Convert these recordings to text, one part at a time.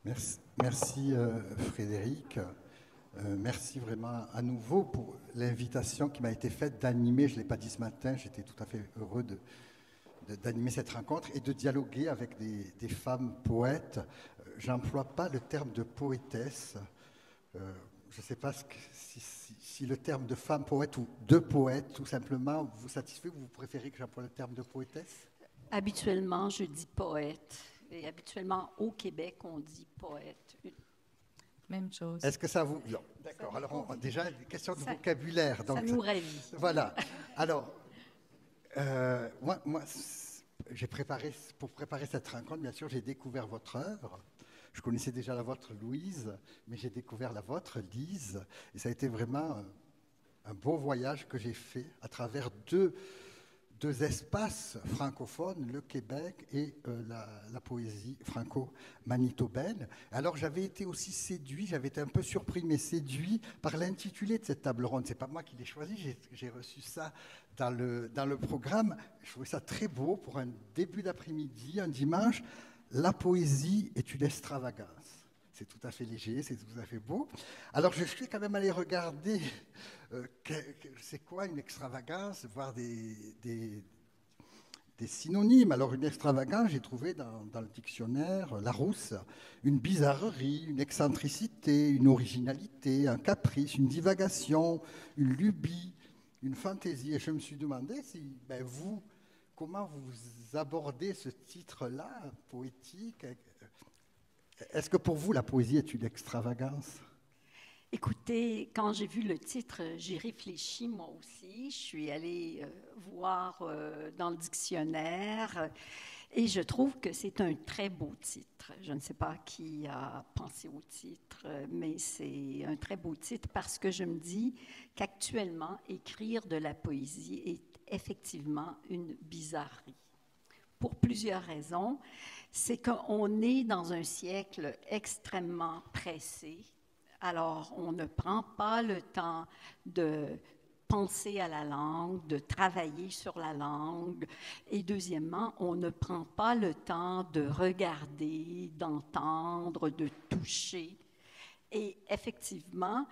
Merci, Frédéric. Merci vraiment à nouveau pour l'invitation qui m'a été faite d'animer, je ne l'ai pas dit ce matin, j'étais tout à fait heureux d'animer cette rencontre et de dialoguer avec des femmes poètes. J'emploie pas le terme de poétesse. Je ne sais pas si le terme de femme poète ou de poète, tout simplement, vous satisfait ou vous préférez que j'emploie le terme de poétesse? Habituellement, je dis poète. Et habituellement, au Québec, on dit poète. Même chose. Est-ce que ça vous... Non, d'accord. Alors, déjà, une question de vocabulaire. Donc, ça nous ravit. Voilà. Alors, moi pour préparer cette rencontre, bien sûr, j'ai découvert votre œuvre. Je connaissais déjà la vôtre, Louise, mais j'ai découvert la vôtre, Lise. Et ça a été vraiment un beau voyage que j'ai fait à travers deux espaces francophones, le Québec et la poésie franco-manitobaine. Alors j'avais été aussi séduit, j'avais été un peu surpris, mais séduit par l'intitulé de cette table ronde. C'est pas moi qui l'ai choisi, j'ai reçu ça dans le programme. Je trouvais ça très beau pour un début d'après-midi, un dimanche. La poésie est une extravagance. C'est tout à fait léger, c'est tout à fait beau. Alors je suis quand même allé regarder c'est quoi une extravagance, voir des synonymes. Alors une extravagance, j'ai trouvé dans le dictionnaire Larousse une bizarrerie, une excentricité, une originalité, un caprice, une divagation, une lubie, une fantaisie. Et je me suis demandé si vous, comment vous abordez ce titre-là, poétique. Est-ce que pour vous, la poésie est une extravagance? Écoutez, quand j'ai vu le titre, j'ai réfléchi moi aussi. Je suis allée voir dans le dictionnaire et je trouve que c'est un très beau titre. Je ne sais pas qui a pensé au titre, mais c'est un très beau titre parce que je me dis qu'actuellement, écrire de la poésie est effectivement une bizarrerie. Pour plusieurs raisons. C'est qu'on est dans un siècle extrêmement pressé. Alors, on ne prend pas le temps de penser à la langue, de travailler sur la langue. Et deuxièmement, on ne prend pas le temps de regarder, d'entendre, de toucher. Et effectivement,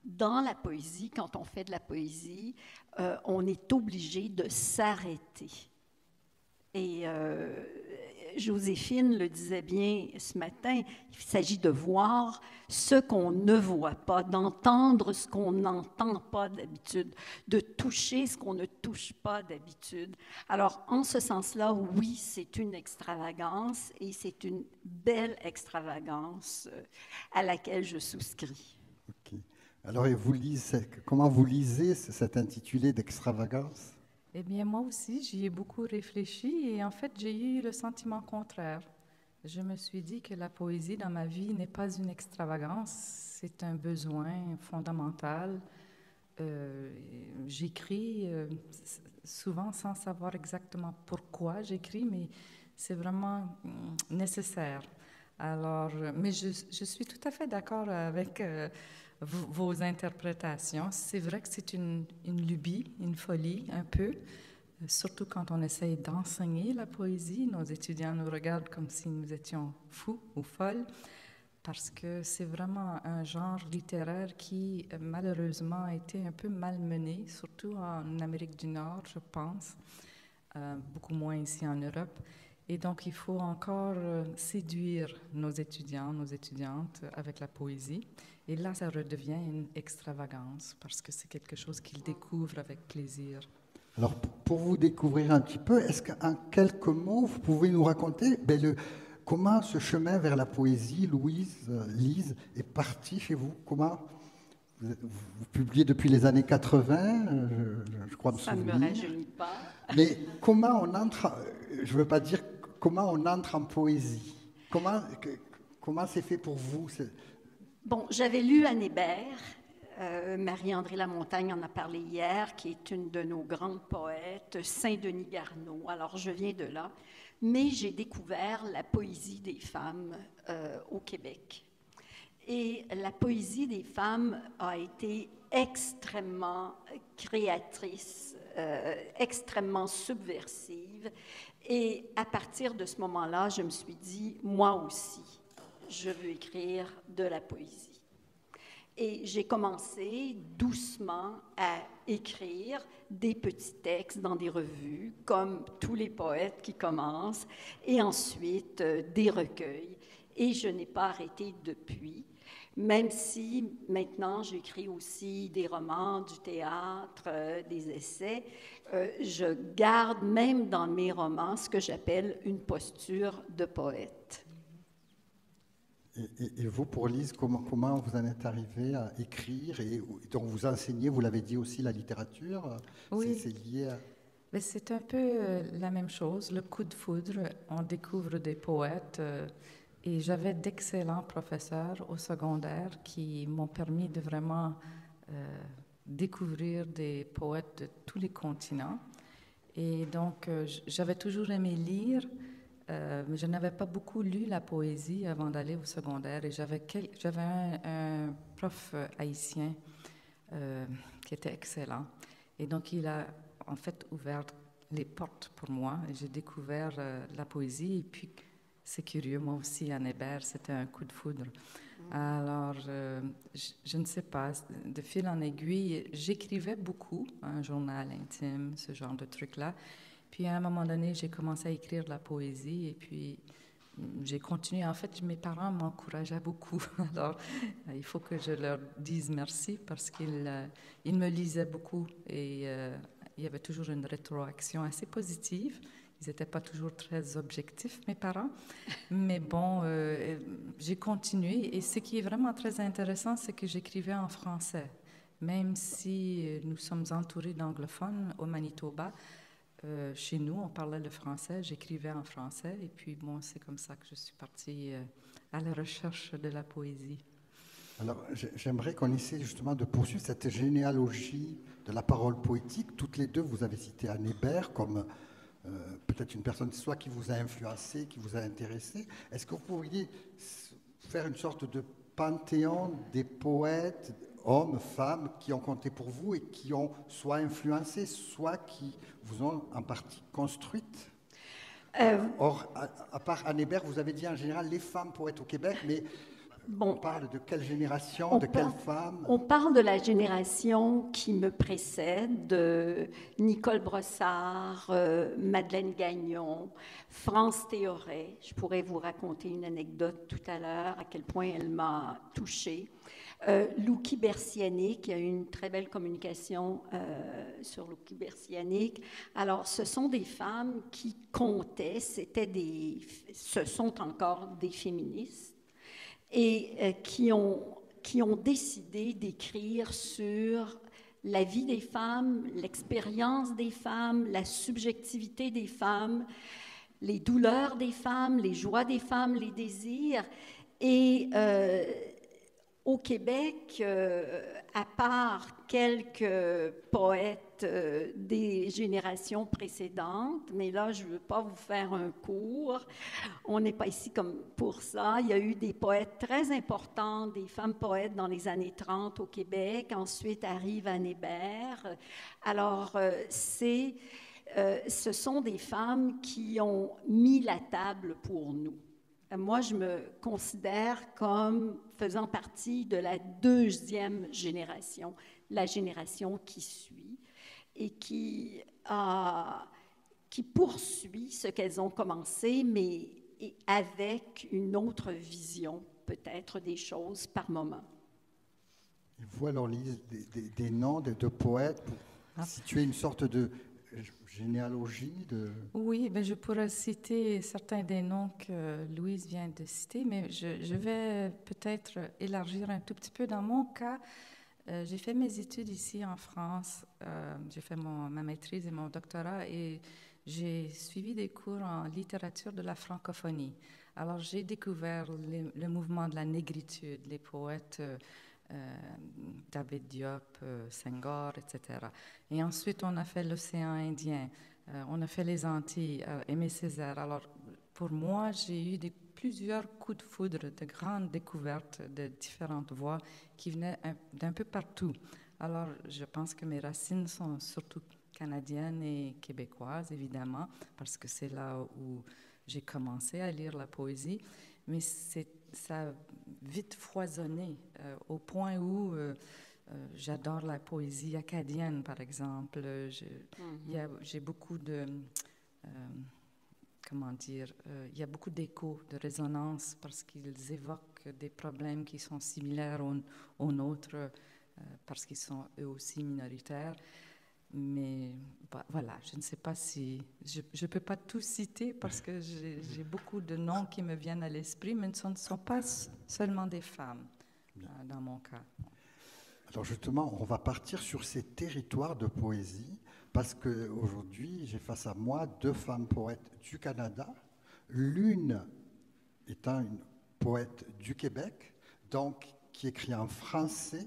dans la poésie, quand on fait de la poésie, on est obligé de s'arrêter. Et Joséphine le disait bien ce matin, il s'agit de voir ce qu'on ne voit pas, d'entendre ce qu'on n'entend pas d'habitude, de toucher ce qu'on ne touche pas d'habitude. Alors, en ce sens-là, oui, c'est une extravagance et c'est une belle extravagance à laquelle je souscris. Ok. Alors, et comment vous lisez cet intitulé d'extravagance? Eh bien, moi aussi, j'y ai beaucoup réfléchi et en fait, j'ai eu le sentiment contraire. Je me suis dit que la poésie dans ma vie n'est pas une extravagance, c'est un besoin fondamental. J'écris souvent sans savoir exactement pourquoi j'écris, mais c'est vraiment nécessaire. Alors, mais je suis tout à fait d'accord avec vos interprétations. C'est vrai que c'est une lubie, une folie, un peu, surtout quand on essaye d'enseigner la poésie. Nos étudiants nous regardent comme si nous étions fous ou folles, parce que c'est vraiment un genre littéraire qui, malheureusement, a été un peu malmené, surtout en Amérique du Nord, je pense, beaucoup moins ici en Europe. Et donc, il faut encore séduire nos étudiants, nos étudiantes avec la poésie. Et là, ça redevient une extravagance parce que c'est quelque chose qu'ils découvrent avec plaisir. Alors, pour vous découvrir un petit peu, est-ce qu'en quelques mots, vous pouvez nous raconter comment ce chemin vers la poésie, Lise, est parti chez vous? Comment vous publiez depuis les années 80, je crois me souvenir. Ça ne me rajeunit pas. Mais comment on entre, je ne veux pas dire comment on entre en poésie. Comment c'est fait pour vous? Bon, j'avais lu Anne Hébert, Marie-André Lamontagne en a parlé hier, qui est une de nos grandes poètes, Saint-Denis Garneau. Alors, je viens de là. Mais j'ai découvert la poésie des femmes au Québec. Et la poésie des femmes a été extrêmement créatrice, extrêmement subversive. Et à partir de ce moment-là, je me suis dit, moi aussi, je veux écrire de la poésie. Et j'ai commencé doucement à écrire des petits textes dans des revues, comme tous les poètes qui commencent, et ensuite des recueils. Et je n'ai pas arrêté depuis, même si maintenant j'écris aussi des romans, du théâtre, des essais. Je garde même dans mes romans ce que j'appelle une posture de poète. Et vous, pour Lise, comment vous en êtes arrivé à écrire et donc vous enseignez, vous l'avez dit aussi, la littérature? Oui. C'est lié à... Mais c'est un peu la même chose, le coup de foudre. On découvre des poètes et j'avais d'excellents professeurs au secondaire qui m'ont permis de vraiment découvrir des poètes de tous les continents. Et donc, j'avais toujours aimé lire, mais je n'avais pas beaucoup lu la poésie avant d'aller au secondaire. Et j'avais un prof haïtien qui était excellent. Et donc, il a en fait ouvert les portes pour moi. Et j'ai découvert la poésie. Et puis, c'est curieux, moi aussi, à Hébert, c'était un coup de foudre. Alors, je ne sais pas, de fil en aiguille, j'écrivais beaucoup, un journal intime, ce genre de trucs-là. Puis, à un moment donné, j'ai commencé à écrire de la poésie et puis j'ai continué. En fait, mes parents m'encourageaient beaucoup. Alors, il faut que je leur dise merci parce qu'ils me lisaient beaucoup et il y avait toujours une rétroaction assez positive. Ils n'étaient pas toujours très objectifs, mes parents. Mais bon, j'ai continué. Et ce qui est vraiment très intéressant, c'est que j'écrivais en français. Même si nous sommes entourés d'anglophones au Manitoba, chez nous, on parlait le français, j'écrivais en français. Et puis, bon, c'est comme ça que je suis partie à la recherche de la poésie. Alors, j'aimerais qu'on essaie justement de poursuivre cette généalogie de la parole poétique. Toutes les deux, vous avez cité Anne Hébert comme peut-être une personne soit qui vous a influencé, qui vous a intéressé. Est-ce que vous pourriez faire une sorte de panthéon des poètes, hommes, femmes, qui ont compté pour vous et qui ont soit influencé, soit qui vous ont en partie construite? Or, à part Anne Hébert, vous avez dit en général les femmes poètes au Québec, mais on parle de quelle génération, de quelle femme? On parle de la génération qui me précède, de Nicole Brossard, Madeleine Gagnon, France Théoret. Je pourrais vous raconter une anecdote tout à l'heure, à quel point elle m'a touchée. Loukie Bersianic, qui a eu une très belle communication sur Loukie Bersianic. Alors, ce sont des femmes qui comptaient, ce sont encore des féministes, et qui ont décidé d'écrire sur la vie des femmes, l'expérience des femmes, la subjectivité des femmes, les douleurs des femmes, les joies des femmes, les désirs. Et au Québec, à part quelques poètes des générations précédentes, mais là, je ne veux pas vous faire un cours, on n'est pas ici comme pour ça. Il y a eu des poètes très importants, des femmes poètes dans les années 30 au Québec. Ensuite arrive Anne Hébert. Alors, ce sont des femmes qui ont mis la table pour nous. Moi, je me considère comme faisant partie de la deuxième génération, la génération qui suit et qui poursuit ce qu'elles ont commencé, mais avec une autre vision, peut-être, des choses par moment. Et vous, alors, Lise, des noms de poètes pour situer une sorte de généalogie de... Oui, ben je pourrais citer certains des noms que Louise vient de citer, mais je vais peut-être élargir un tout petit peu. Dans mon cas, j'ai fait mes études ici en France. J'ai fait ma maîtrise et mon doctorat et j'ai suivi des cours en littérature de la francophonie. Alors, j'ai découvert le mouvement de la négritude, les poètes... David Diop, Senghor, etc. Et ensuite, on a fait l'océan Indien, on a fait les Antilles, Aimé Césaire. Alors, pour moi, j'ai eu plusieurs coups de foudre, de grandes découvertes de différentes voix qui venaient d'un peu partout. Alors, je pense que mes racines sont surtout canadiennes et québécoises, évidemment, parce que c'est là où j'ai commencé à lire la poésie. Mais ça a vite foisonné au point où j'adore la poésie acadienne, par exemple. J'ai beaucoup de... comment dire, il y a beaucoup d'échos, de résonance, parce qu'ils évoquent des problèmes qui sont similaires aux nôtres, parce qu'ils sont eux aussi minoritaires. Mais voilà, je ne sais pas si... Je ne peux pas tout citer parce que j'ai beaucoup de noms qui me viennent à l'esprit, mais ce ne sont pas seulement des femmes, dans mon cas. Alors justement, on va partir sur ces territoires de poésie, parce qu'aujourd'hui, j'ai face à moi 2 femmes poètes du Canada, l'une étant une poète du Québec, donc qui écrit en français,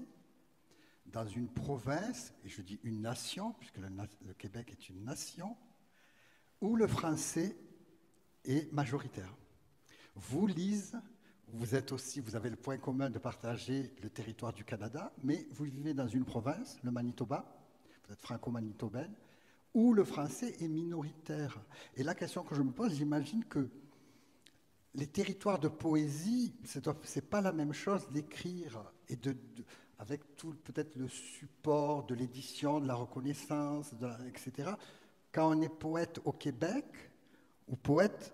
dans une province, et je dis une nation, puisque le Québec est une nation, où le français est majoritaire. Vous, Lise, vous avez le point commun de partager le territoire du Canada, mais vous vivez dans une province, le Manitoba, vous êtes franco-manitobaine, où le français est minoritaire. Et la question que je me pose, j'imagine que les territoires de poésie, c'est pas la même chose d'écrire et avec tout peut-être le support de l'édition, de la reconnaissance, etc. Quand on est poète au Québec ou poète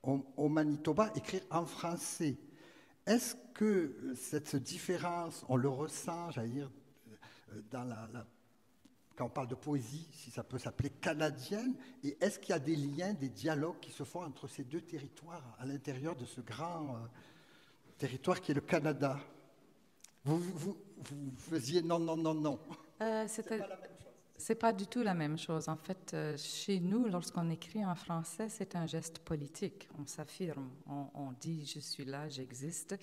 au Manitoba, écrire en français. Est-ce que cette différence, on le ressent, j'allais dire, quand on parle de poésie, si ça peut s'appeler canadienne, et est-ce qu'il y a des liens, des dialogues qui se font entre ces 2 territoires à l'intérieur de ce grand territoire qui est le Canada? Vous faisiez non. C'est pas du tout la même chose. En fait, chez nous, lorsqu'on écrit en français, c'est un geste politique. On s'affirme, on dit « je suis là, j'existe ».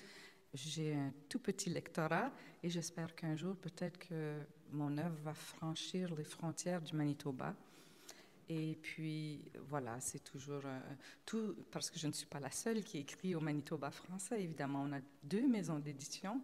J'ai un tout petit lectorat et j'espère qu'un jour, peut-être que mon œuvre va franchir les frontières du Manitoba. Et puis, voilà, c'est toujours tout, parce que je ne suis pas la seule qui écrit au Manitoba français. Évidemment, on a 2 maisons d'édition,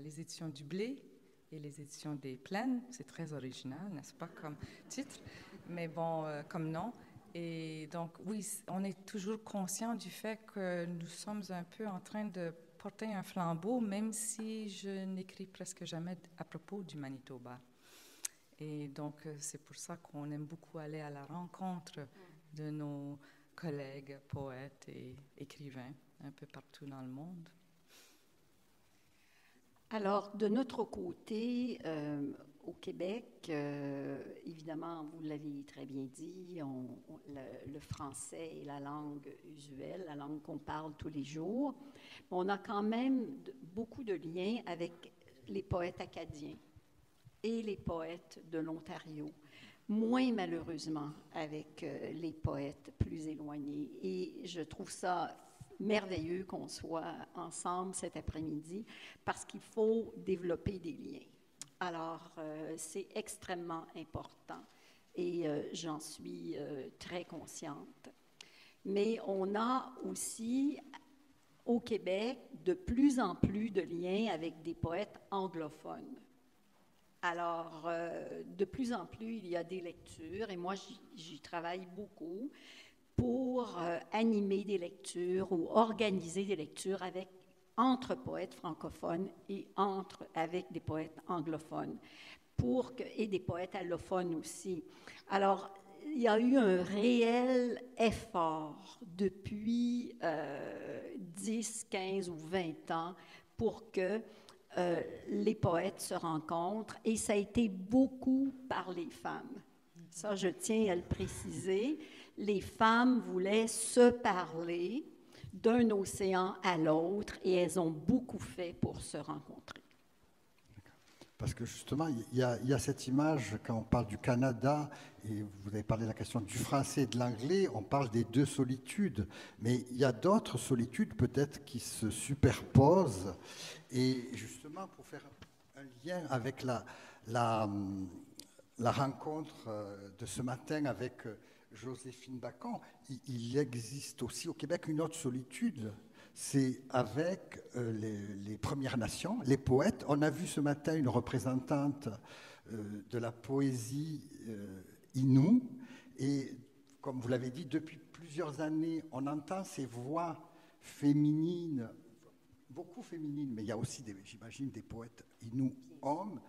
les éditions du Blé et les éditions des Plaines. C'est très original, n'est-ce pas, comme titre, mais bon, comme nom. Et donc, oui, on est toujours conscient du fait que nous sommes un peu en train de porter un flambeau, même si je n'écris presque jamais à propos du Manitoba. Et donc, c'est pour ça qu'on aime beaucoup aller à la rencontre de nos collègues poètes et écrivains un peu partout dans le monde. Alors, de notre côté, au Québec, évidemment, vous l'avez très bien dit, le français est la langue usuelle, la langue qu'on parle tous les jours. On a quand même beaucoup de liens avec les poètes acadiens et les poètes de l'Ontario, moins malheureusement avec les poètes plus éloignés. Et je trouve ça merveilleux qu'on soit ensemble cet après-midi parce qu'il faut développer des liens. Alors, c'est extrêmement important et j'en suis très consciente. Mais on a aussi au Québec de plus en plus de liens avec des poètes anglophones. Alors, de plus en plus, il y a des lectures et moi, j'y travaille beaucoup pour animer des lectures ou organiser des lectures entre poètes francophones et avec des poètes anglophones et des poètes allophones aussi. Alors, il y a eu un réel effort depuis 10, 15 ou 20 ans pour que les poètes se rencontrent et ça a été beaucoup par les femmes. Ça, je tiens à le préciser. Les femmes voulaient se parler d'un océan à l'autre et elles ont beaucoup fait pour se rencontrer. Parce que justement, il y a cette image, quand on parle du Canada, et vous avez parlé de la question du français et de l'anglais, on parle des 2 solitudes, mais il y a d'autres solitudes peut-être qui se superposent. Et justement, pour faire un lien avec la rencontre de ce matin avec Joséphine Bacon, il existe aussi au Québec une autre solitude, c'est avec les Premières Nations, les poètes. On a vu ce matin une représentante de la poésie Innu, et comme vous l'avez dit, depuis plusieurs années, on entend ces voix féminines, beaucoup féminines, mais il y a aussi, j'imagine, des poètes Innu hommes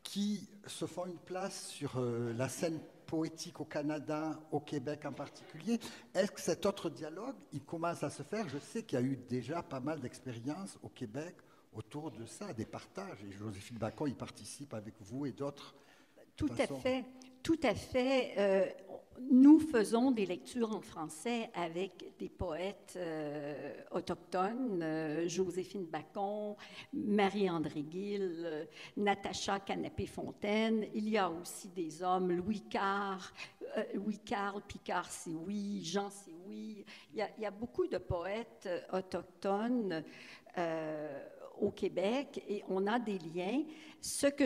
qui se font une place sur la scène poétique au Canada, au Québec en particulier. Est-ce que cet autre dialogue, il commence à se faire? Je sais qu'il y a eu déjà pas mal d'expériences au Québec autour de ça, des partages. Et Joséphine Bacon y participe avec vous et d'autres. Tout à fait, tout à fait. Nous faisons des lectures en français avec des poètes autochtones, Joséphine Bacon, Marie-André Gill, Natacha Canapé-Fontaine. Il y a aussi des hommes, Louis-Carl Picard-Sioui, Jean Sioui. Il y a beaucoup de poètes autochtones au Québec et on a des liens. Ce que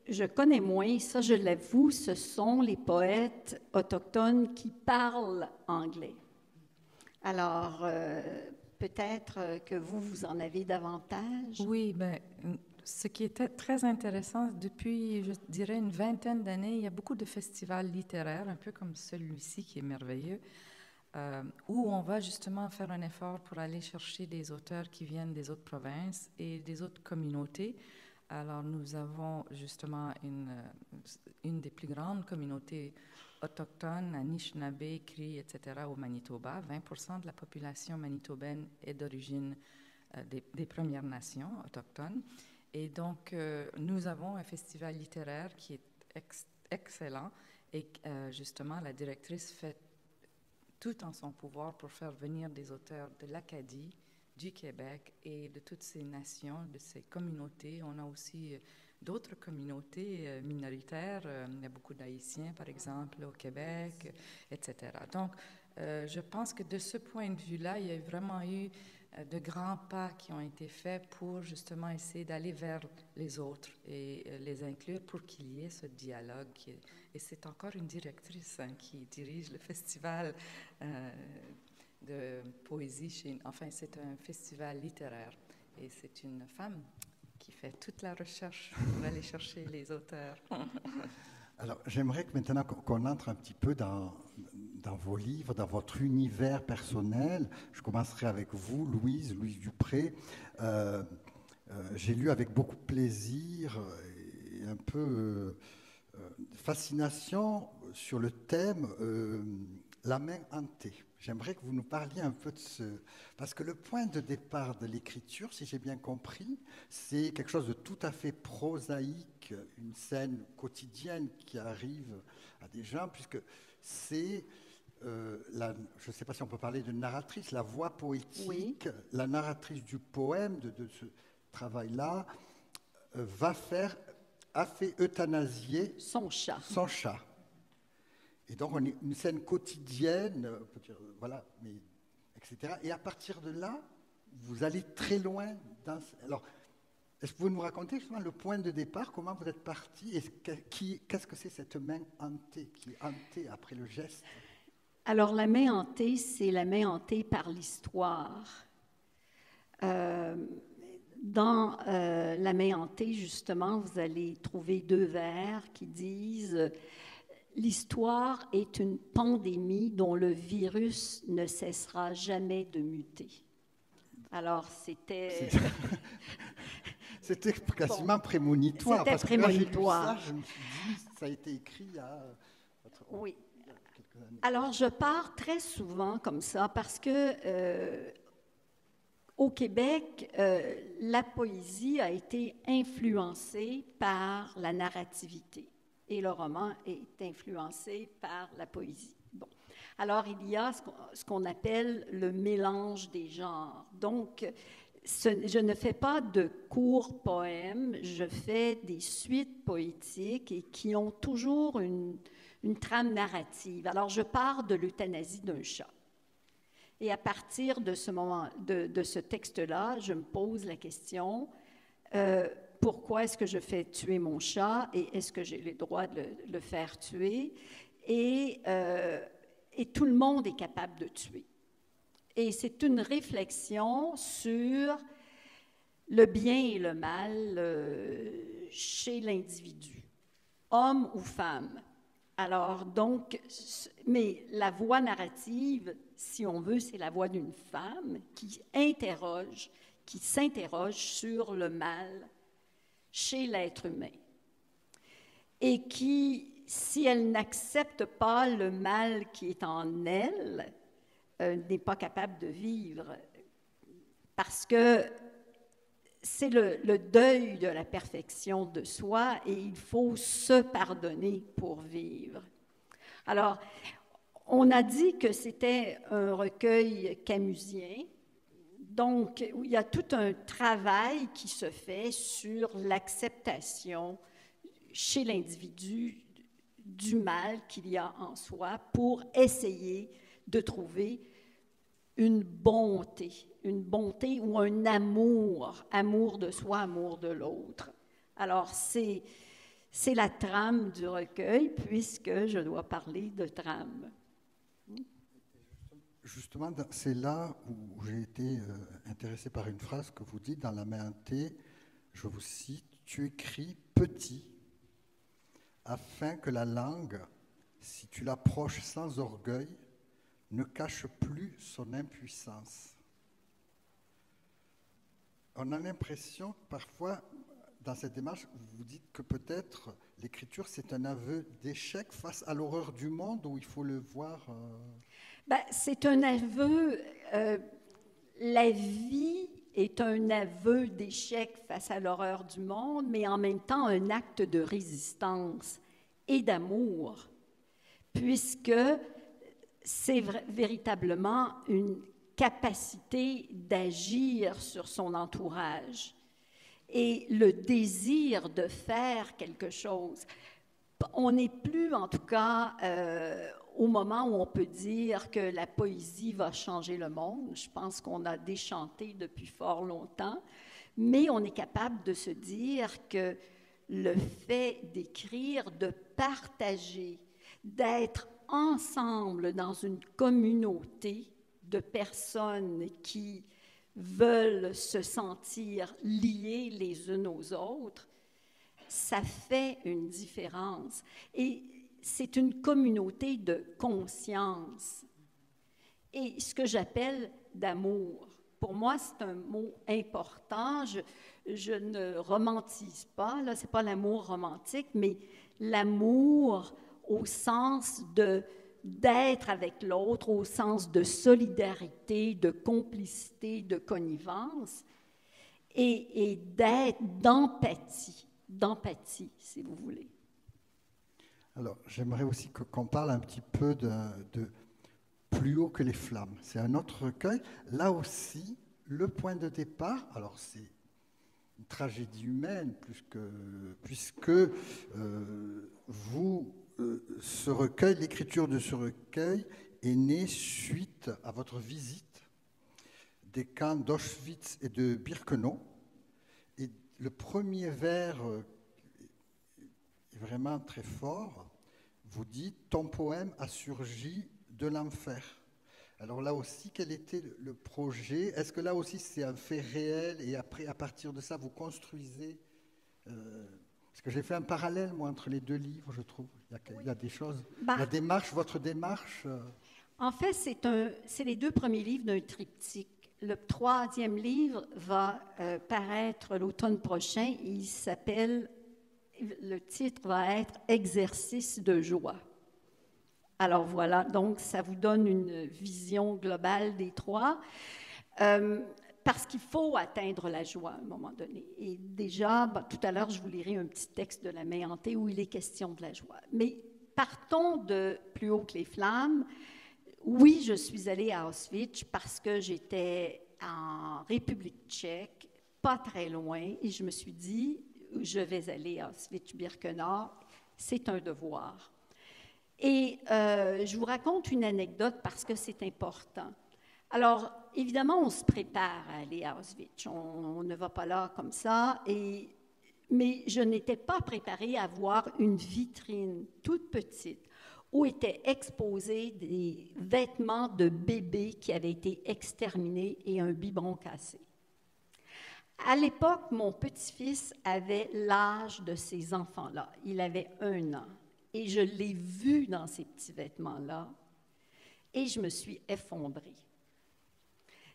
je connais moins, ça je l'avoue, ce sont les poètes autochtones qui parlent anglais. Alors, peut-être que vous en avez davantage. Oui, bien, ce qui était très intéressant, depuis, je dirais, une vingtaine d'années, il y a beaucoup de festivals littéraires, un peu comme celui-ci qui est merveilleux, où on va justement faire un effort pour aller chercher des auteurs qui viennent des autres provinces et des autres communautés. Alors, nous avons justement une des plus grandes communautés autochtones, Anishinaabe, Cri, etc., au Manitoba. 20% de la population manitobaine est d'origine des Premières Nations autochtones. Et donc, nous avons un festival littéraire qui est excellent et justement, la directrice fait tout en son pouvoir pour faire venir des auteurs de l'Acadie, du Québec et de toutes ces nations, de ces communautés. On a aussi d'autres communautés minoritaires. Il y a beaucoup d'Haïtiens, par exemple, au Québec, etc. Donc, je pense que de ce point de vue-là, il y a vraiment eu de grands pas qui ont été faits pour justement essayer d'aller vers les autres et les inclure pour qu'il y ait ce dialogue. Et c'est encore une directrice qui dirige le festival de poésie. Enfin, c'est un festival littéraire et c'est une femme qui fait toute la recherche pour aller chercher les auteurs. Alors, j'aimerais que maintenant qu'on entre un petit peu dans vos livres, dans votre univers personnel. Je commencerai avec vous, Louise Dupré. J'ai lu avec beaucoup de plaisir et un peu fascination sur le thème la main hantée. J'aimerais que vous nous parliez un peu de ce... Parce que le point de départ de l'écriture, si j'ai bien compris, c'est quelque chose de tout à fait prosaïque, une scène quotidienne qui arrive à des gens, puisque c'est, je ne sais pas si on peut parler de narratrice, la voix poétique, oui. La narratrice du poème, de ce travail-là, a fait euthanasier son chat. Et donc, on est une scène quotidienne, voilà, mais, etc. Et à partir de là, vous allez très loin. Alors, est-ce que vous pouvez nous raconter justement le point de départ, comment vous êtes parti et qu'est-ce que c'est cette main hantée, qui est hantée après le geste? Alors, la main hantée, c'est la main hantée par l'histoire. Dans la main hantée, justement, vous allez trouver 2 vers qui disent... L'histoire est une pandémie dont le virus ne cessera jamais de muter. Alors, c'était... C'était quasiment prémonitoire. C'était prémonitoire. Parce que là, j'ai lu ça, je me suis dit, ça a été écrit il y a... Oui. Quelques années. Alors, je pars très souvent comme ça parce que au Québec, la poésie a été influencée par la narrativité. Et le roman est influencé par la poésie. Bon. Alors, il y a ce qu'on appelle le mélange des genres. Donc, je ne fais pas de courts poèmes, je fais des suites poétiques et qui ont toujours une trame narrative. Alors, je pars de l'euthanasie d'un chat. Et à partir de ce moment, de ce texte-là, je me pose la question... pourquoi est-ce que je fais tuer mon chat et est-ce que j'ai le droit de le faire tuer? Et tout le monde est capable de tuer. Et c'est une réflexion sur le bien et le mal chez l'individu, homme ou femme. Alors donc, mais la voie narrative, si on veut, c'est la voix d'une femme qui s'interroge sur le mal chez l'être humain et qui, si elle n'accepte pas le mal qui est en elle, n'est pas capable de vivre. Parce que c'est le deuil de la perfection de soi et il faut se pardonner pour vivre. Alors, on a dit que c'était un recueil camusien, donc il y a tout un travail qui se fait sur l'acceptation chez l'individu du mal qu'il y a en soi pour essayer de trouver une bonté ou un amour de soi, amour de l'autre. Alors, c'est la trame du recueil, puisque je dois parler de trame. Justement, c'est là où j'ai été intéressé par une phrase que vous dites dans La main hantée, je vous cite, « Tu écris petit, afin que la langue, si tu l'approches sans orgueil, ne cache plus son impuissance. » On a l'impression, parfois, dans cette démarche, vous dites que peut-être l'écriture, c'est un aveu d'échec face à l'horreur du monde, où il faut le voir... c'est un aveu... la vie est un aveu d'échec face à l'horreur du monde, mais en même temps un acte de résistance et d'amour, puisque c'est véritablement une capacité d'agir sur son entourage et le désir de faire quelque chose. On n'est plus, en tout cas, au moment où on peut dire que la poésie va changer le monde. Je pense qu'on a déchanté depuis fort longtemps, mais on est capable de se dire que le fait d'écrire, de partager, d'être ensemble dans une communauté de personnes qui veulent se sentir liées les unes aux autres, ça fait une différence. Et c'est une communauté de conscience. Et ce que j'appelle d'amour, pour moi, c'est un mot important. Je ne romantise pas, là, ce n'est pas l'amour romantique, mais l'amour au sens d'être avec l'autre, au sens de solidarité, de complicité, de connivence, et d'empathie, si vous voulez. Alors, j'aimerais aussi qu'on parle un petit peu de Plus haut que les flammes. C'est un autre recueil. Là aussi, le point de départ, alors c'est une tragédie humaine, puisque ce recueil, l'écriture de ce recueil est née suite à votre visite des camps d'Auschwitz et de Birkenau. Et le premier vers est vraiment très fort. Vous dites « Ton poème a surgi de l'enfer ». Alors là aussi, quel était le projet? Est-ce que là aussi c'est un fait réel et après, à partir de ça, vous construisez parce que j'ai fait un parallèle, moi, entre les deux livres, je trouve. Il y a des choses. La démarche, votre démarche... En fait, c'est les deux premiers livres d'un triptyque. Le troisième livre va paraître l'automne prochain. Il s'appelle... Le titre va être « Exercice de joie ». Alors voilà, donc ça vous donne une vision globale des trois. Parce qu'il faut atteindre la joie à un moment donné. Et déjà, tout à l'heure, je vous lirai un petit texte de La main hantée où il est question de la joie. Mais partons de Plus haut que les flammes. Oui, je suis allée à Auschwitz parce que j'étais en République tchèque, pas très loin, et je me suis dit, je vais aller à Auschwitz-Birkenau, c'est un devoir. Et je vous raconte une anecdote parce que c'est important. Alors, évidemment, on se prépare à aller à Auschwitz. On ne va pas là comme ça. Mais je n'étais pas préparée à voir une vitrine toute petite où étaient exposés des vêtements de bébés qui avaient été exterminés et un biberon cassé. À l'époque, mon petit-fils avait l'âge de ces enfants-là. Il avait 1 an. Et je l'ai vu dans ces petits vêtements-là. et je me suis effondrée.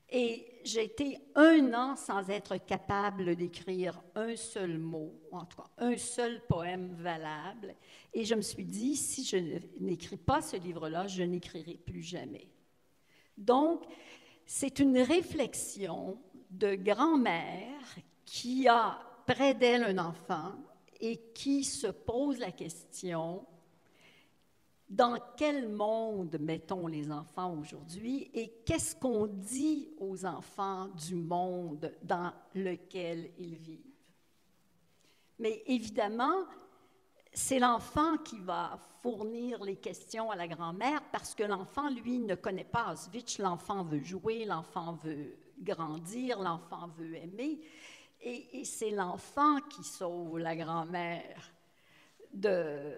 Et j'ai été 1 an sans être capable d'écrire un seul mot, ou en tout cas un seul poème valable. Et je me suis dit, si je n'écris pas ce livre-là, je n'écrirai plus jamais. Donc, c'est une réflexion de grand-mère qui a près d'elle un enfant et qui se pose la question: dans quel monde mettons les enfants aujourd'hui et qu'est-ce qu'on dit aux enfants du monde dans lequel ils vivent? Mais évidemment, c'est l'enfant qui va fournir les questions à la grand-mère parce que l'enfant, lui, ne connaît pas Auschwitz. L'enfant veut jouer, l'enfant veut grandir, l'enfant veut aimer. Et c'est l'enfant qui sauve la grand-mère de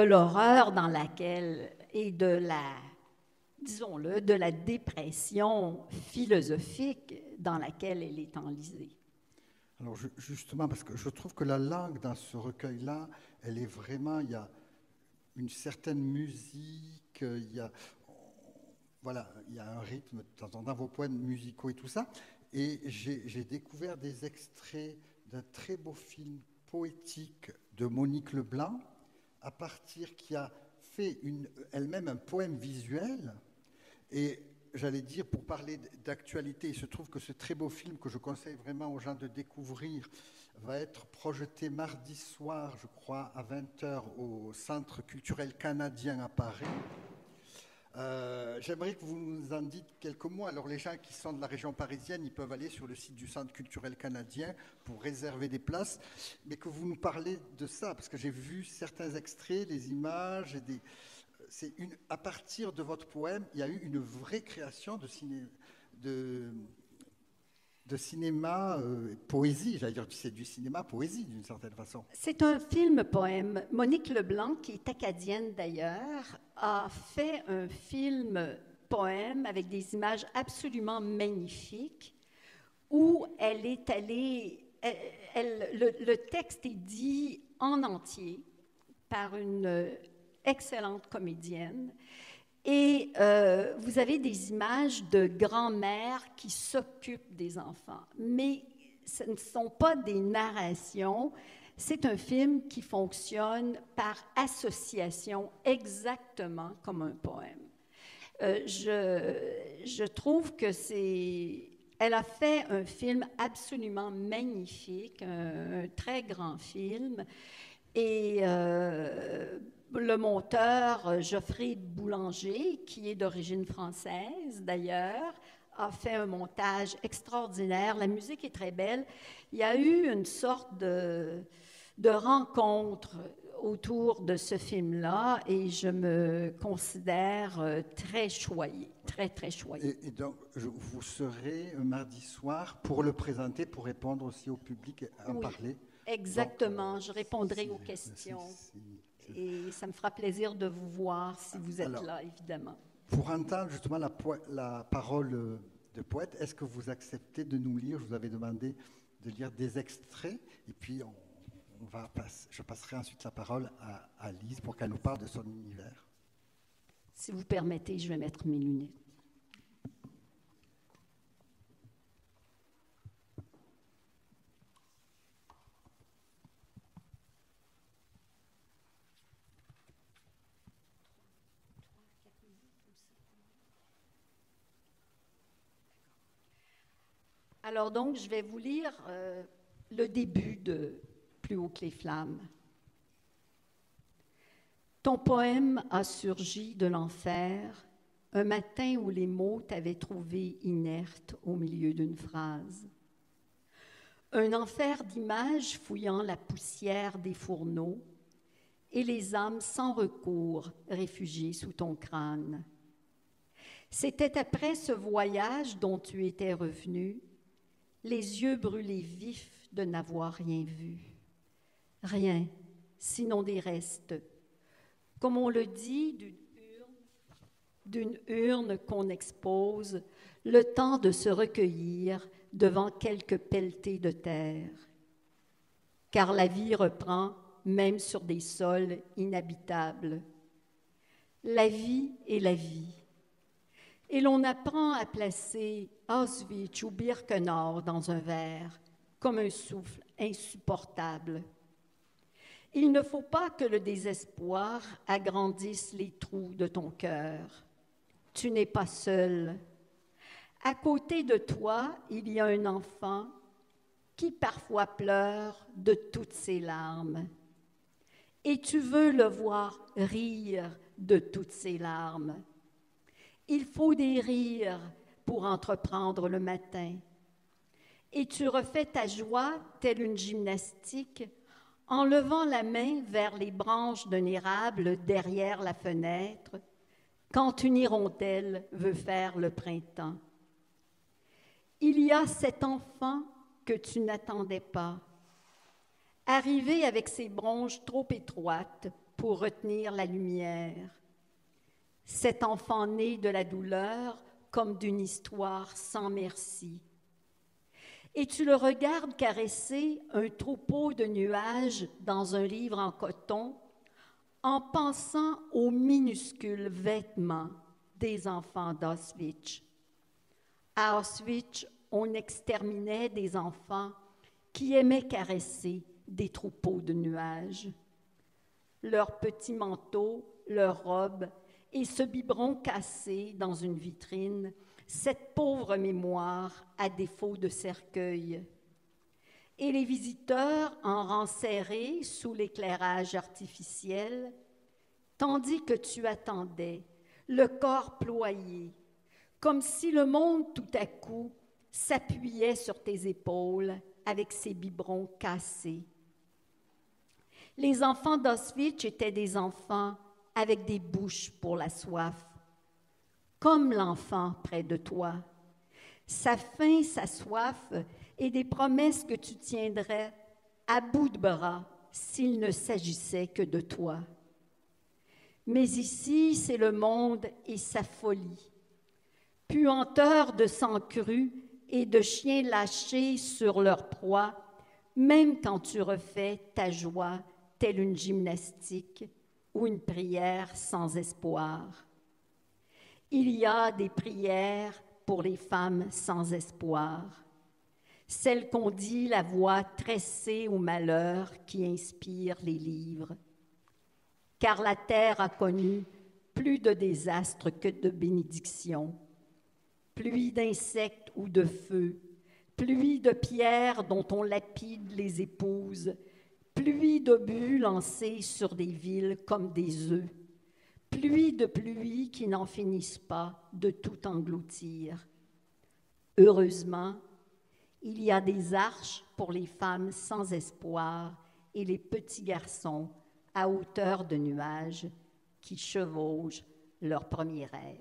l'horreur dans laquelle, et de la, disons-le, de la dépression philosophique dans laquelle elle est enlisée. Alors justement, parce que je trouve que la langue dans ce recueil-là, elle est vraiment, il y a une certaine musique, il y a un rythme, de temps en temps, vos poèmes musicaux et tout ça. Et j'ai découvert des extraits d'un très beau film poétique de Monique Leblanc, qui a fait elle-même un poème visuel. Et j'allais dire, pour parler d'actualité, il se trouve que ce très beau film que je conseille vraiment aux gens de découvrir va être projeté mardi soir, je crois, à 20h au Centre culturel canadien à Paris. J'aimerais que vous nous en dites quelques mots. Alors les gens qui sont de la région parisienne, ils peuvent aller sur le site du Centre culturel canadien pour réserver des places, mais que vous nous parlez de ça, parce que j'ai vu certains extraits, les images, à partir de votre poème, il y a eu une vraie création de cinéma poésie, j'allais dire, c'est du cinéma poésie d'une certaine façon. C'est un film-poème. Monique Leblanc, qui est acadienne d'ailleurs, a fait un film-poème avec des images absolument magnifiques où elle est allée... le texte est dit en entier par une excellente comédienne. Et vous avez des images de grand-mères qui s'occupent des enfants. Mais ce ne sont pas des narrations. C'est un film qui fonctionne par association, exactement comme un poème. Je trouve que elle a fait un film absolument magnifique, un très grand film. Et le monteur Geoffrey Boulanger, qui est d'origine française d'ailleurs, a fait un montage extraordinaire. La musique est très belle. Il y a eu une sorte de rencontre autour de ce film-là et je me considère très choyée, très, très choyée. Et donc, vous serez mardi soir pour le présenter, pour répondre aussi au public et en parler. Exactement, je répondrai aux questions. Et ça me fera plaisir de vous voir si vous êtes là, évidemment. Pour entendre justement la parole de poète, est-ce que vous acceptez de nous lire? Je vous avais demandé de lire des extraits, et puis je passerai ensuite la parole à Lise pour qu'elle nous parle de son univers. Si vous permettez, je vais mettre mes lunettes. Alors donc, je vais vous lire le début de Plus haut que les flammes. Ton poème a surgi de l'enfer un matin où les mots t'avaient trouvé inerte au milieu d'une phrase. Un enfer d'images fouillant la poussière des fourneaux et les âmes sans recours réfugiées sous ton crâne. C'était après ce voyage dont tu étais revenu, les yeux brûlés vifs de n'avoir rien vu. Rien, sinon des restes. Comme on le dit, d'une urne qu'on expose, le temps de se recueillir devant quelques pelletées de terre. Car la vie reprend même sur des sols inhabitables. La vie est la vie. Et l'on apprend à placer Auschwitz ou Birkenau dans un verre, comme un souffle insupportable. Il ne faut pas que le désespoir agrandisse les trous de ton cœur. Tu n'es pas seul. À côté de toi, il y a un enfant qui parfois pleure de toutes ses larmes. Et tu veux le voir rire de toutes ses larmes. Il faut des rires pour entreprendre le matin. Et tu refais ta joie telle une gymnastique en levant la main vers les branches d'un érable derrière la fenêtre quand une hirondelle veut faire le printemps. Il y a cet enfant que tu n'attendais pas, arrivé avec ses bronches trop étroites pour retenir la lumière. Cet enfant né de la douleur comme d'une histoire sans merci. Et tu le regardes caresser un troupeau de nuages dans un livre en coton en pensant aux minuscules vêtements des enfants d'Auschwitz. À Auschwitz, on exterminait des enfants qui aimaient caresser des troupeaux de nuages. Leurs petits manteaux, leurs robes et ce biberon cassé dans une vitrine, cette pauvre mémoire à défaut de cercueil. Et les visiteurs en rang serré sous l'éclairage artificiel, tandis que tu attendais, le corps ployé, comme si le monde tout à coup s'appuyait sur tes épaules avec ses biberons cassés. Les enfants d'Auschwitz étaient des enfants avec des bouches pour la soif, comme l'enfant près de toi. Sa faim, sa soif et des promesses que tu tiendrais à bout de bras s'il ne s'agissait que de toi. Mais ici, c'est le monde et sa folie, puanteur de sang cru et de chiens lâchés sur leur proie, même quand tu refais ta joie telle une gymnastique ou une prière sans espoir. Il y a des prières pour les femmes sans espoir, celles qu'on dit la voix tressée au malheur qui inspire les livres. Car la terre a connu plus de désastres que de bénédictions, pluie d'insectes ou de feu, pluie de pierres dont on lapide les épouses, pluie d'obus lancés sur des villes comme des œufs, pluie de pluie qui n'en finissent pas de tout engloutir. Heureusement, il y a des arches pour les femmes sans espoir et les petits garçons à hauteur de nuages qui chevauchent leurs premiers rêves.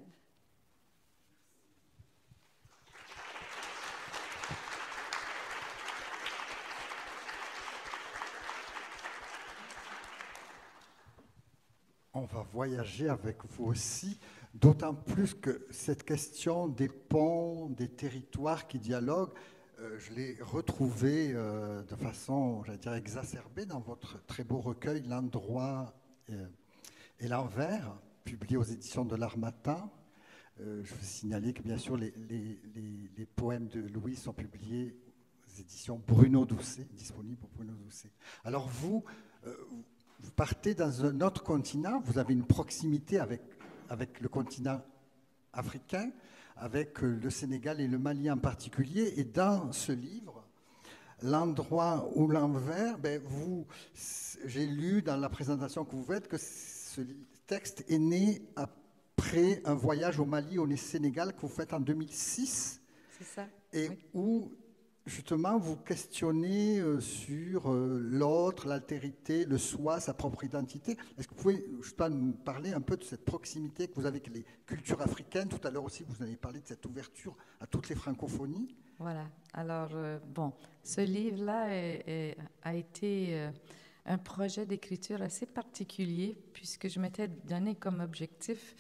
On va voyager avec vous aussi, d'autant plus que cette question des ponts, des territoires qui dialoguent, je l'ai retrouvée de façon, j'allais dire, exacerbée dans votre très beau recueil « L'endroit et l'envers », publié aux éditions de l'Harmattan. Je veux signaler que, bien sûr, les poèmes de Louis sont publiés aux éditions Bruno Doucet, disponibles pour Bruno Doucet. Alors vous partez dans un autre continent, vous avez une proximité avec le continent africain, avec le Sénégal et le Mali en particulier, et dans ce livre, L'endroit ou l'envers, j'ai lu dans la présentation que vous faites que ce texte est né après un voyage au Mali, au Sénégal, que vous faites en 2006. C'est ça. Et oui. où, justement, vous questionnez sur l'autre, l'altérité, le soi, sa propre identité. Est-ce que vous pouvez nous parler un peu de cette proximité que vous avez avec les cultures africaines? Tout à l'heure aussi, vous avez parlé de cette ouverture à toutes les francophonies. Voilà. Alors, ce livre-là a été un projet d'écriture assez particulier, puisque je m'étais donné comme objectif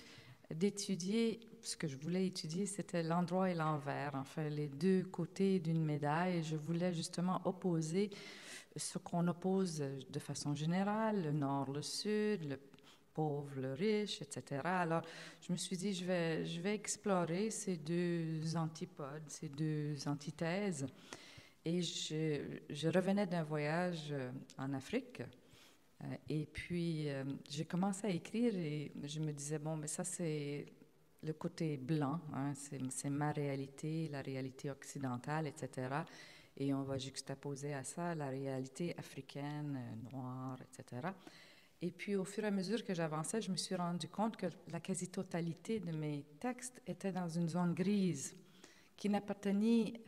d'étudier, ce que je voulais étudier, c'était l'endroit et l'envers, enfin les deux côtés d'une médaille. Je voulais justement opposer ce qu'on oppose de façon générale, le nord, le sud, pauvre, le riche, etc. Alors, je me suis dit, je vais explorer ces deux antipodes, ces deux antithèses. Et je revenais d'un voyage en Afrique. Et puis, j'ai commencé à écrire et je me disais, bon, mais ça, c'est le côté blanc, hein, c'est ma réalité, la réalité occidentale, etc. Et on va juxtaposer à ça la réalité africaine, noire, etc. Et puis, au fur et à mesure que j'avançais, je me suis rendu compte que la quasi-totalité de mes textes était dans une zone grise qui n'appartenait ni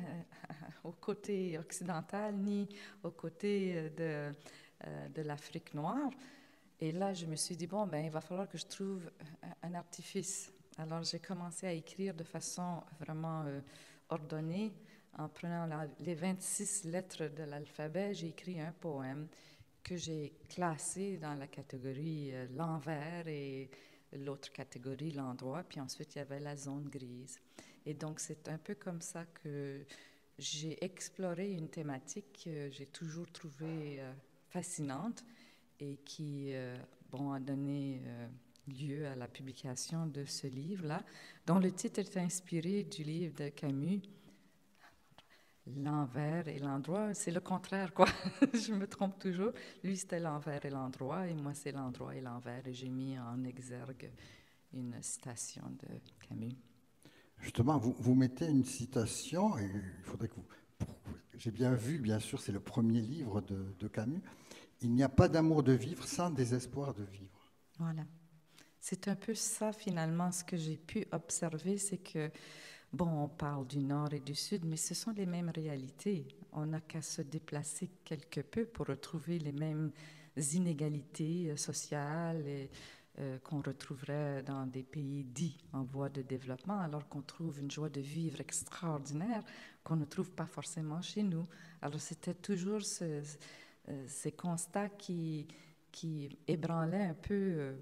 au côté occidental, ni au côté de l'Afrique noire. Et là, je me suis dit, bon, ben, il va falloir que je trouve un artifice. Alors, j'ai commencé à écrire de façon vraiment ordonnée. En prenant les 26 lettres de l'alphabet, j'ai écrit un poème que j'ai classé dans la catégorie l'envers et l'autre catégorie l'endroit. Puis ensuite, il y avait la zone grise. Et donc, c'est un peu comme ça que j'ai exploré une thématique que j'ai toujours trouvée fascinante et qui a donné lieu à la publication de ce livre-là, dont le titre est inspiré du livre de Camus, L'envers et l'endroit. C'est le contraire, quoi. Je me trompe toujours. Lui, c'était l'envers et l'endroit, et moi, c'est l'endroit et l'envers. Et j'ai mis en exergue une citation de Camus. Justement, vous mettez une citation, et il faudrait que j'ai bien vu, bien sûr, c'est le premier livre de Camus. Il n'y a pas d'amour de vivre sans désespoir de vivre. Voilà. C'est un peu ça, finalement, ce que j'ai pu observer, c'est que, bon, on parle du Nord et du Sud, mais ce sont les mêmes réalités. On n'a qu'à se déplacer quelque peu pour retrouver les mêmes inégalités sociales et, qu'on retrouverait dans des pays dits en voie de développement, alors qu'on trouve une joie de vivre extraordinaire qu'on ne trouve pas forcément chez nous. Alors, c'était toujours ces constats qui ébranlaient un peu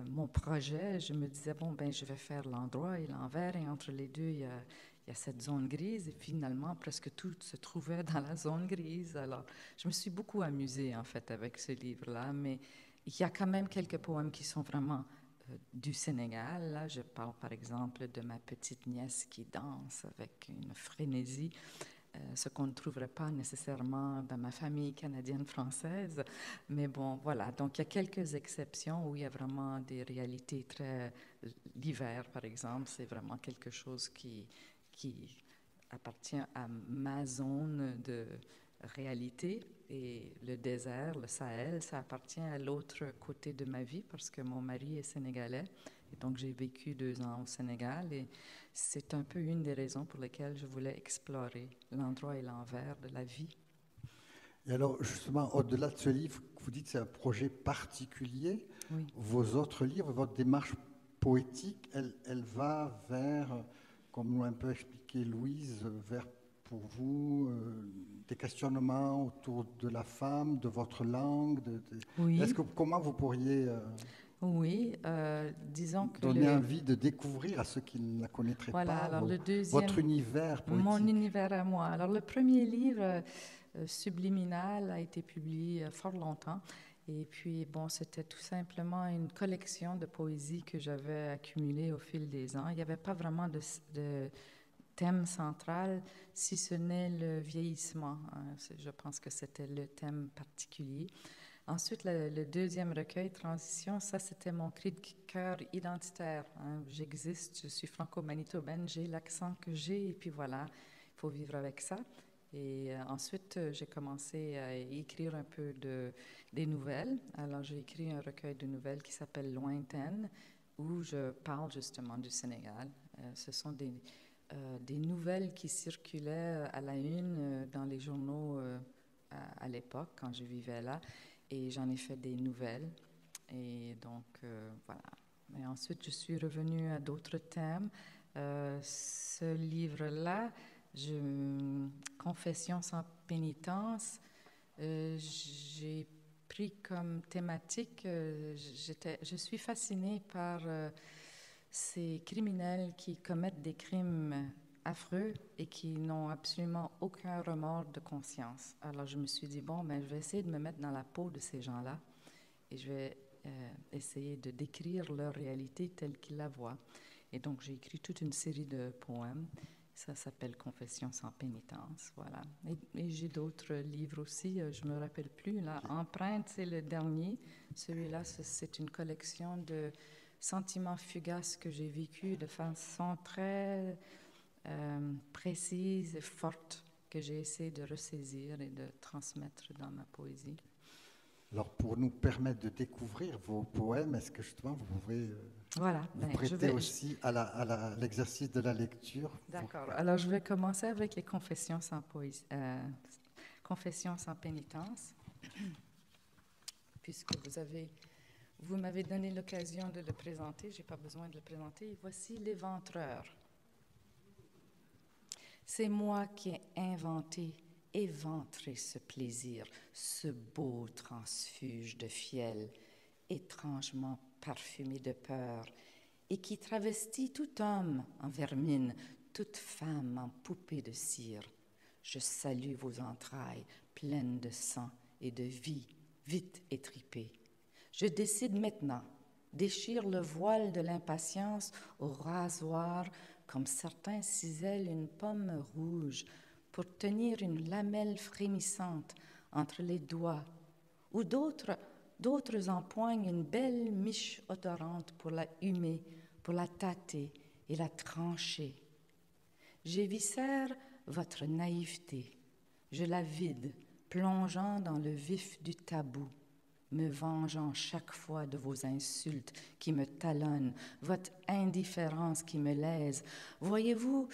mon projet. Je me disais, bon, ben, je vais faire l'endroit et l'envers, et entre les deux, il y a cette zone grise, et finalement, presque tout se trouvait dans la zone grise. Alors, je me suis beaucoup amusée, en fait, avec ce livre-là, mais il y a quand même quelques poèmes qui sont vraiment du Sénégal. Là, je parle, par exemple, de ma petite nièce qui danse avec une frénésie, ce qu'on ne trouverait pas nécessairement dans ma famille canadienne-française. Mais bon, voilà. Donc, il y a quelques exceptions où il y a vraiment des réalités très... L'hiver, par exemple, c'est vraiment quelque chose qui appartient à ma zone de réalité. Et le désert, le Sahel, ça appartient à l'autre côté de ma vie parce que mon mari est sénégalais. Et donc, j'ai vécu 2 ans au Sénégal et c'est un peu une des raisons pour lesquelles je voulais explorer l'endroit et l'envers de la vie. Et alors, justement, au-delà de ce livre, vous dites que c'est un projet particulier. Oui. Vos autres livres, votre démarche poétique, elle va vers, comme nous a un peu expliqué Louise, vers, pour vous, des questionnements autour de la femme, de votre langue. Oui. Comment vous pourriez Oui, disons que donner envie de découvrir à ceux qui ne la connaîtraient pas alors le deuxième, votre univers poétique? Mon univers à moi. Alors, le premier livre, Subliminal, a été publié fort longtemps. Et puis, bon, c'était tout simplement une collection de poésie que j'avais accumulée au fil des ans. Il n'y avait pas vraiment de thème central, si ce n'est le vieillissement. Je pense que c'était le thème particulier. Ensuite, le deuxième recueil, Transition, ça, c'était mon cri de cœur identitaire. J'existe, je suis franco-manitobaine, j'ai l'accent que j'ai, et puis voilà, il faut vivre avec ça. Et ensuite, j'ai commencé à écrire un peu des nouvelles. Alors, j'ai écrit un recueil de nouvelles qui s'appelle Lointaine, où je parle justement du Sénégal. Ce sont des nouvelles qui circulaient à la une dans les journaux à l'époque, quand je vivais là. Et j'en ai fait des nouvelles. Et donc, voilà. Et ensuite, je suis revenue à d'autres thèmes. Ce livre-là, Confession sans pénitence, j'ai pris comme thématique, je suis fascinée par ces criminels qui commettent des crimes affreux et qui n'ont absolument aucun remords de conscience. Alors, je me suis dit, bon, ben, je vais essayer de me mettre dans la peau de ces gens-là et je vais essayer de décrire leur réalité telle qu'ils la voient. Et donc, j'ai écrit toute une série de poèmes. Ça s'appelle Confessions sans pénitence, voilà. Et j'ai d'autres livres aussi, je ne me rappelle plus. Là, Empreinte, c'est le dernier. Celui-là, c'est une collection de sentiments fugaces que j'ai vécus de façon très précise et forte, que j'ai essayé de ressaisir et de transmettre dans ma poésie. Alors, pour nous permettre de découvrir vos poèmes, est-ce que justement vous pouvez voilà, vous prêter aussi à l'exercice de la lecture? D'accord. Alors, je vais commencer avec les Confessions sans Confessions sans pénitence, puisque vous m'avez donné l'occasion de le présenter, je n'ai pas besoin de le présenter. Et voici l'éventreur. C'est moi qui ai inventé, éventré ce plaisir, ce beau transfuge de fiel, étrangement parfumé de peur, et qui travestit tout homme en vermine, toute femme en poupée de cire. Je salue vos entrailles pleines de sang et de vie, vite étripées. Je décide maintenant, déchire le voile de l'impatience au rasoir, comme certains cisèlent une pomme rouge pour tenir une lamelle frémissante entre les doigts, ou d'autres empoignent une belle miche odorante pour la humer, pour la tâter et la trancher. J'éviscère votre naïveté, je la vide, plongeant dans le vif du tabou, me vengeant chaque fois de vos insultes qui me talonnent, votre indifférence qui me lèse. Voyez-vous,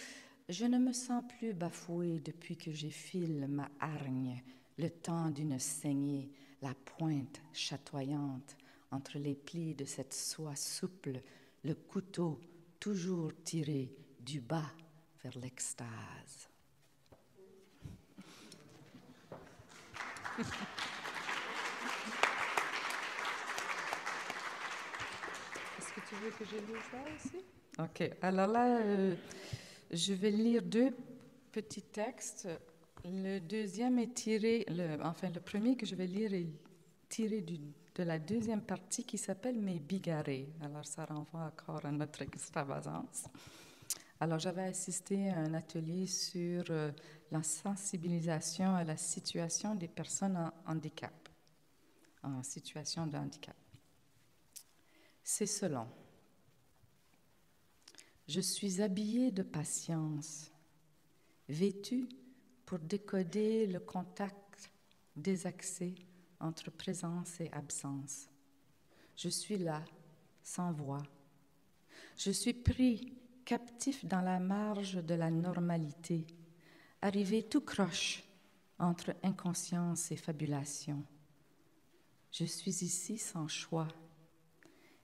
je ne me sens plus bafouée depuis que j'effile ma hargne, le temps d'une saignée, la pointe chatoyante entre les plis de cette soie souple, le couteau toujours tiré du bas vers l'extase. Est-ce que tu veux que je lise ça aussi? OK. Alors là, je vais lire deux petits textes. Le deuxième est tiré, le premier que je vais lire est tiré de la deuxième partie qui s'appelle « Mes bigarrés ». Alors, ça renvoie encore à notre extravagance. Alors, j'avais assisté à un atelier sur la sensibilisation à la situation des personnes en situation de handicap. C'est selon. Je suis habillée de patience, vêtue pour décoder le contact désaxé entre présence et absence. Je suis là, sans voix. Je suis pris, captif dans la marge de la normalité, arrivé tout croche entre inconscience et fabulation. Je suis ici sans choix.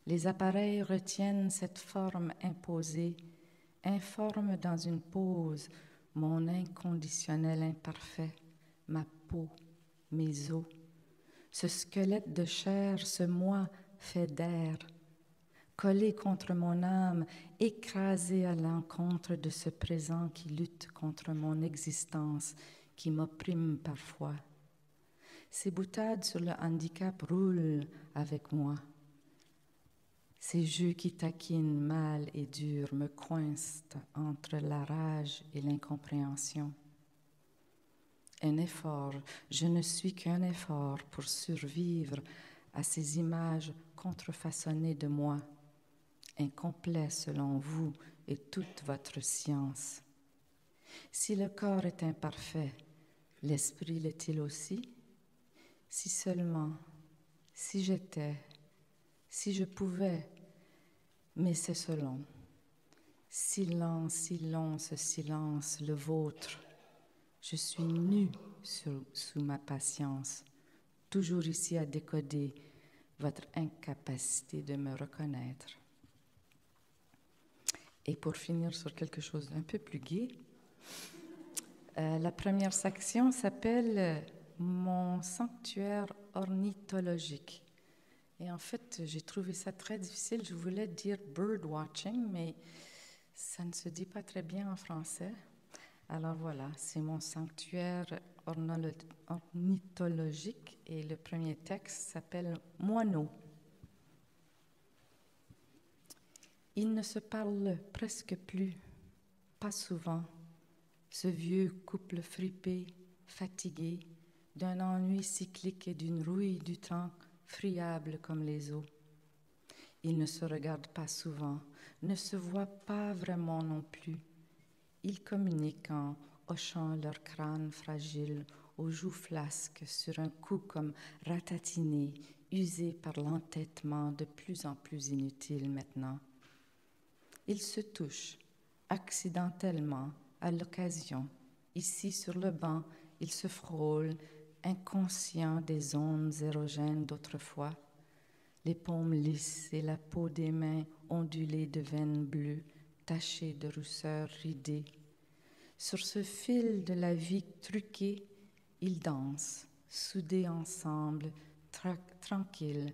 Les appareils retiennent cette forme imposée, informe dans une pose mon inconditionnel imparfait, ma peau, mes os. Ce squelette de chair, ce moi fait d'air, collé contre mon âme, écrasé à l'encontre de ce présent qui lutte contre mon existence, qui m'opprime parfois. Ces boutades sur le handicap roulent avec moi. Ces jeux qui taquinent mal et durs me coincent entre la rage et l'incompréhension. Un effort, je ne suis qu'un effort pour survivre à ces images contrefaçonnées de moi, incomplet selon vous et toute votre science. Si le corps est imparfait, l'esprit l'est-il aussi? Si seulement, si j'étais, si je pouvais, mais c'est selon. Si long ce silence, le vôtre. Je suis nue sous ma patience, toujours ici à décoder votre incapacité de me reconnaître. Et pour finir sur quelque chose d'un peu plus gai, la première section s'appelle « Mon sanctuaire ornithologique ». Et en fait, j'ai trouvé ça très difficile. Je voulais dire « bird watching », mais ça ne se dit pas très bien en français. Alors voilà, c'est mon sanctuaire ornithologique et le premier texte s'appelle « Moineau ». Ils ne se parlent presque plus, pas souvent. Ce vieux couple fripé, fatigué, d'un ennui cyclique et d'une rouille du temps friable comme les eaux. Ils ne se regardent pas souvent, ne se voient pas vraiment non plus. Ils communiquent en hochant leur crâne fragile aux joues flasques sur un cou comme ratatiné, usé par l'entêtement de plus en plus inutile maintenant. Ils se touchent, accidentellement, à l'occasion. Ici, sur le banc, ils se frôlent, inconscients des ondes érogènes d'autrefois. Les paumes lisses et la peau des mains ondulée de veines bleues, tachées de rousseur ridée. Sur ce fil de la vie truquée, ils dansent, soudés ensemble, tranquilles,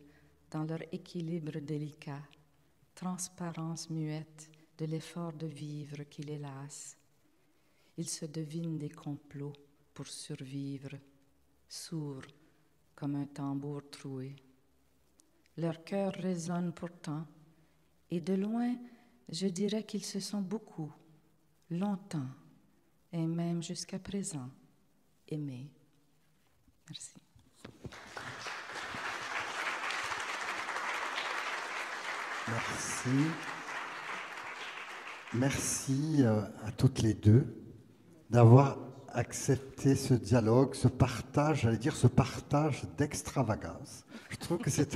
dans leur équilibre délicat, transparence muette de l'effort de vivre qui les lasse. Ils se devinent des complots pour survivre, sourds comme un tambour troué. Leur cœur résonne pourtant, et de loin, je dirais qu'ils se sont beaucoup, longtemps, et même jusqu'à présent, aimés. Merci. Merci. Merci à toutes les deux d'avoir accepté ce dialogue, ce partage, j'allais dire ce partage d'extravagance. Je trouve que c'est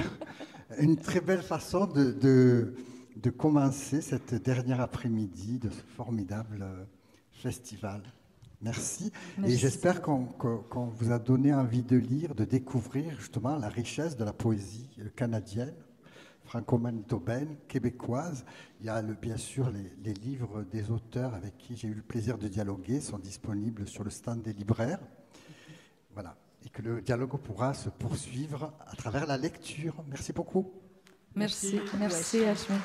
une très belle façon de commencer cette dernière après-midi de ce formidable festival. Merci. Et j'espère qu'on vous a donné envie de lire, de découvrir justement la richesse de la poésie canadienne, franco-manitobaine, québécoise. Il y a bien sûr les livres des auteurs avec qui j'ai eu le plaisir de dialoguer, sont disponibles sur le stand des libraires. Voilà. Et que le dialogue pourra se poursuivre à travers la lecture. Merci beaucoup. Merci Ashmi.